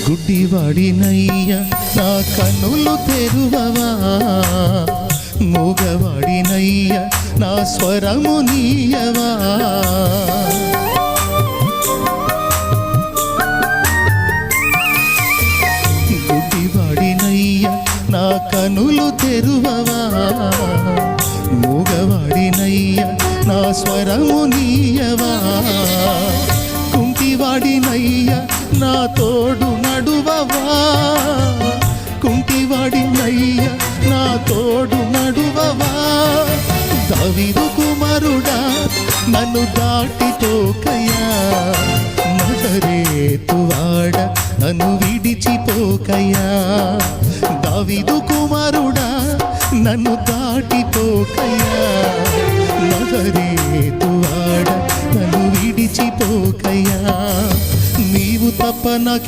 గుడ్డివాడినయ్యా నా కన్నులు తెరువవా, మూగవాడినయ్యా నా స్వరము నీయవా. గుడ్డివాడినయ్యా నా కన్నులు తెరువవా, మూగవాడినయ్యా నా స్వరము నీయవా. కుంటివాడినయ్యా నా తోడు నడువవా, కుంటివాడినయ్యా నా తోడు నడువవా. దావీదు కుమారుడా నన్ను దాటిపోకయ్యా, నజరేతువాడ నన్ను విడిచిపోకయ్యా. దావీదు కుమారుడా నన్ను దాటిపోకయ్యా, నజరేతువాడ నన్ను విడిచిపోకయ్యా. నీవు తప్ప నాకు